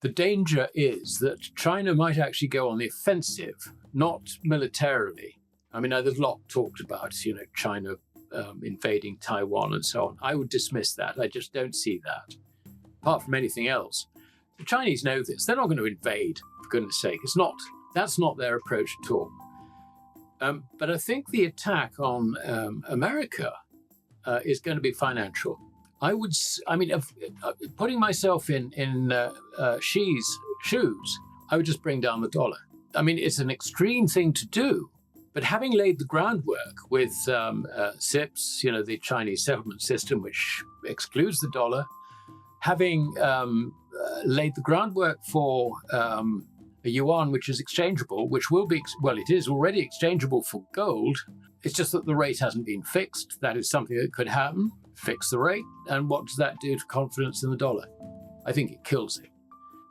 The danger is that China might actually go on the offensive, not militarily. I mean, there's a lot talked about, China invading Taiwan and so on. I would dismiss that. I just don't see that. Apart from anything else, the Chinese know this. They're not going to invade, for goodness sake. That's not their approach at all. But I think the attack on America is going to be financial. Putting myself in Xi's shoes, I would just bring down the dollar. I mean, it's an extreme thing to do, but having laid the groundwork with CIPS, the Chinese settlement system, which excludes the dollar, having laid the groundwork for a yuan, which is exchangeable, which will be, it is already exchangeable for gold. It's just that the rate hasn't been fixed. That is something that could happen. Fix the rate. And what does that do to confidence in the dollar? I think it kills it.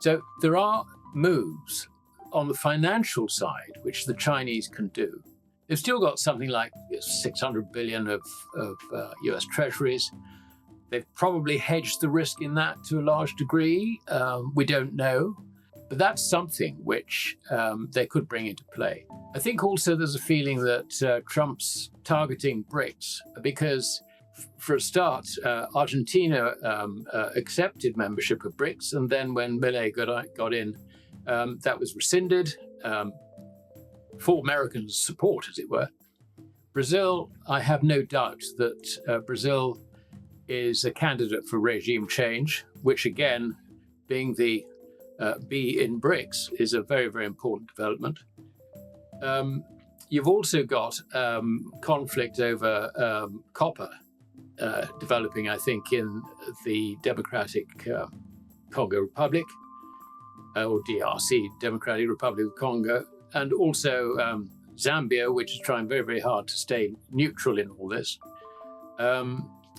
So there are moves on the financial side, which the Chinese can do. They've still got something like 600 billion of US treasuries. They've probably hedged the risk in that to a large degree. We don't know. But that's something which they could bring into play. I think also there's a feeling that Trump's targeting BRICS because, for a start, Argentina accepted membership of BRICS, and then when Milei got in, that was rescinded for American support, as it were. Brazil, I have no doubt that Brazil is a candidate for regime change, which again, being the B in BRICS, is a very, very important development. You've also got conflict over copper developing, I think, in the Democratic Congo Republic, or DRC, Democratic Republic of Congo, and also Zambia, which is trying very, very hard to stay neutral in all this.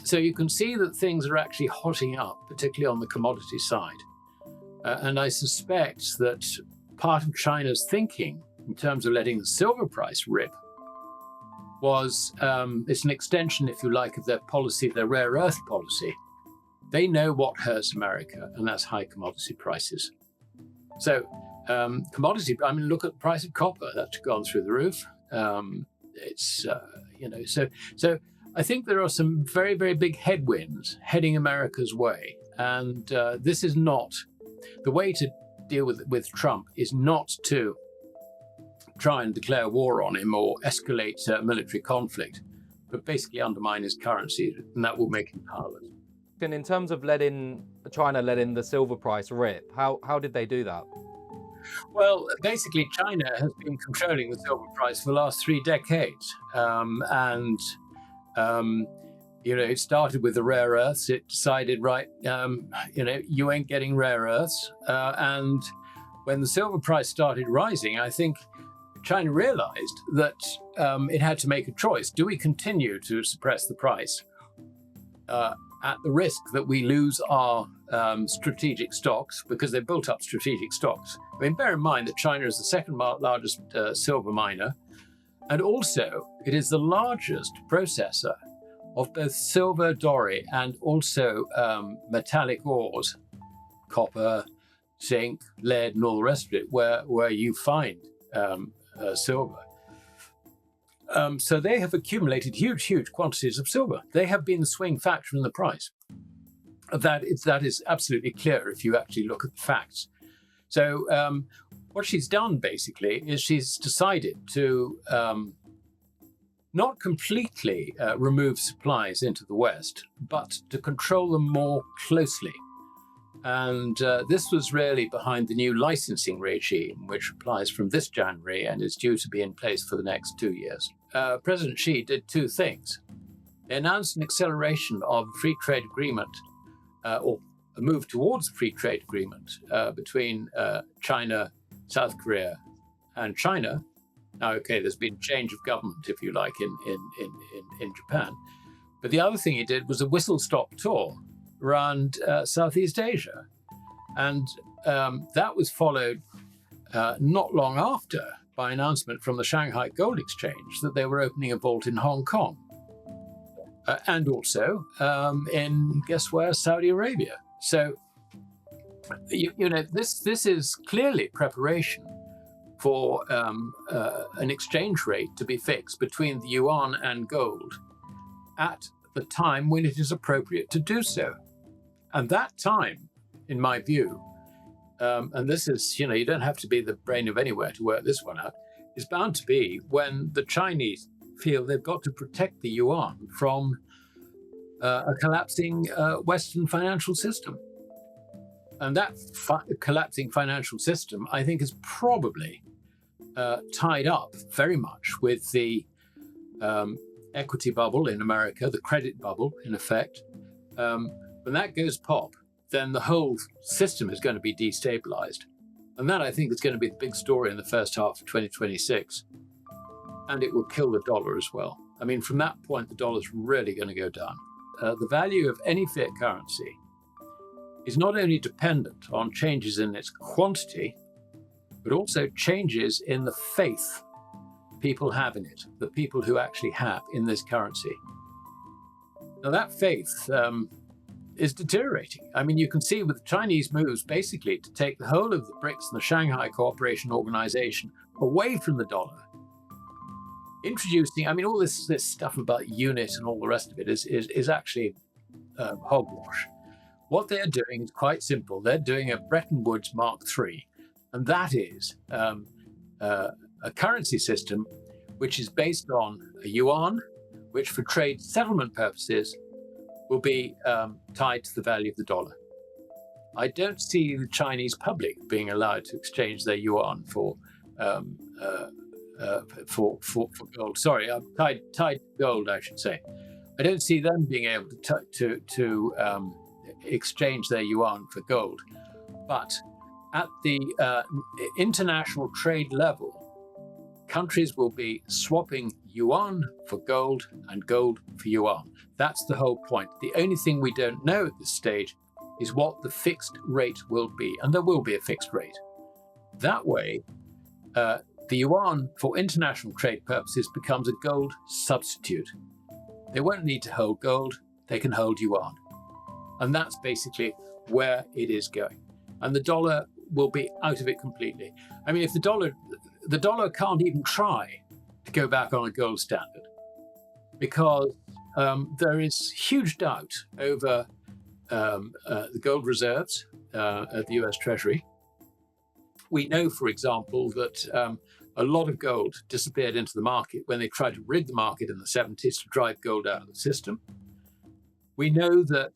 So you can see that things are actually hotting up, particularly on the commodity side. And I suspect that part of China's thinking in terms of letting the silver price rip was it's an extension, if you like, of their policy, their rare earth policy. They know what hurts America, and that's high commodity prices. So look at the price of copper. That's gone through the roof. So I think there are some very, very big headwinds heading America's way. And this is not, the way to deal with Trump is not to try and declare war on him or escalate military conflict, but basically undermine his currency, and that will make him powerless. And in terms of China letting the silver price rip, how did they do that? Well, basically, China has been controlling the silver price for the last 3 decades. It started with the rare earths. It decided, you ain't getting rare earths. And when the silver price started rising, I think China realized that it had to make a choice. Do we continue to suppress the price at the risk that we lose our strategic stocks, because they built up strategic stocks? I mean, bear in mind that China is the second largest silver miner, and also it is the largest processor of both silver, doré, and also metallic ores, copper, zinc, lead, and all the rest of it, where you find silver. So they have accumulated huge, huge quantities of silver. They have been the swing factor in the price. That is absolutely clear if you actually look at the facts. So what she's done, basically, is she's decided to not completely remove supplies into the West, but to control them more closely. And this was really behind the new licensing regime, which applies from this January and is due to be in place for the next 2 years. President Xi did 2 things. They announced an acceleration of the free trade agreement, or a move towards a free trade agreement between China, South Korea, and China. Now, okay, there's been change of government, if you like, in Japan. But the other thing he did was a whistle-stop tour around Southeast Asia. And that was followed not long after by an announcement from the Shanghai Gold Exchange that they were opening a vault in Hong Kong. And also in, guess where, Saudi Arabia. So This is clearly preparation for an exchange rate to be fixed between the yuan and gold at the time when it is appropriate to do so. And that time, in my view, and this is, you don't have to be the brain of anywhere to work this one out, is bound to be when the Chinese feel they've got to protect the yuan from a collapsing Western financial system. And that collapsing financial system, I think, is probably tied up very much with the equity bubble in America, the credit bubble, in effect. When that goes pop, then the whole system is going to be destabilized. And that, I think, is going to be the big story in the first half of 2026. And it will kill the dollar as well. I mean, from that point, the dollar is really going to go down. The value of any fiat currency is not only dependent on changes in its quantity, but also changes in the faith people have in it, the people who actually have in this currency. Now, that faith is deteriorating. I mean, you can see with the Chinese moves basically to take the whole of the BRICS and the Shanghai Cooperation Organization away from the dollar. Introducing, I mean, all this stuff about unit and all the rest of it is actually hogwash. What they're doing is quite simple. They're doing a Bretton Woods Mark III, and that is a currency system which is based on a yuan, which for trade settlement purposes will be tied to the value of the dollar. I don't see the Chinese public being allowed to exchange their yuan for gold. Sorry, tied to gold, I should say. I don't see them being able to exchange their yuan for gold. But at the international trade level, countries will be swapping yuan for gold and gold for yuan. That's the whole point. The only thing we don't know at this stage is what the fixed rate will be, and there will be a fixed rate. That way, the yuan for international trade purposes becomes a gold substitute. They won't need to hold gold, they can hold yuan. And that's basically where it is going. And the dollar will be out of it completely. I mean, if the dollar can't even try to go back on a gold standard because there is huge doubt over the gold reserves at the US Treasury. We know, for example, that a lot of gold disappeared into the market when they tried to rig the market in the 70s to drive gold out of the system. We know that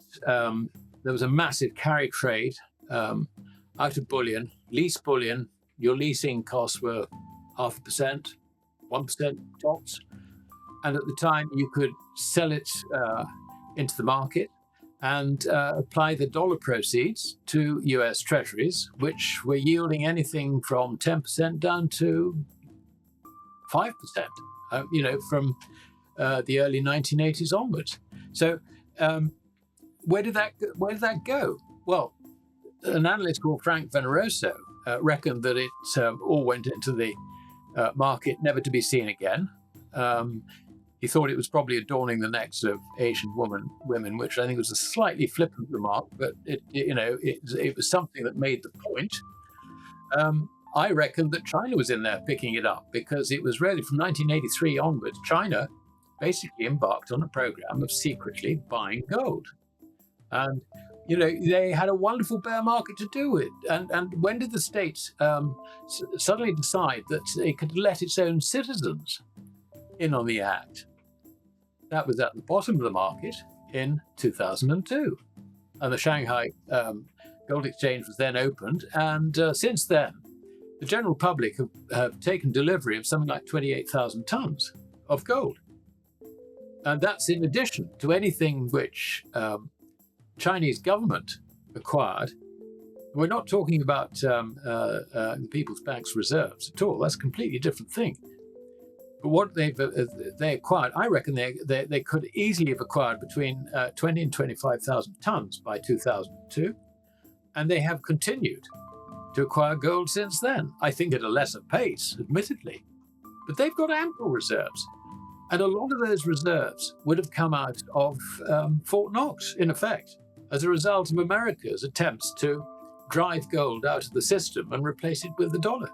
there was a massive carry trade out of bullion, lease bullion. Your leasing costs were 0.5%, 1% tops. And at the time, you could sell it into the market and apply the dollar proceeds to US treasuries, which were yielding anything from 10% down to 5%, from the early 1980s onwards. So where did that go? Well, an analyst called Frank Veneroso reckoned that it all went into the market, never to be seen again. He thought it was probably adorning the necks of Asian women, which I think was a slightly flippant remark, but it was something that made the point. I reckon that China was in there picking it up because it was really from 1983 onwards, China basically embarked on a program of secretly buying gold. And, they had a wonderful bear market to do it. And when did the States suddenly decide that it could let its own citizens in on the act? That was at the bottom of the market in 2002. And the Shanghai Gold Exchange was then opened. And since then, the general public have taken delivery of something like 28,000 tons of gold. And that's in addition to anything which Chinese government acquired. We're not talking about the People's Bank's reserves at all. That's a completely different thing. But what they acquired, I reckon they could easily have acquired between 20 and 25,000 tons by 2002. And they have continued to acquire gold since then. I think at a lesser pace, admittedly. But they've got ample reserves. And a lot of those reserves would have come out of Fort Knox, in effect, as a result of America's attempts to drive gold out of the system and replace it with the dollar.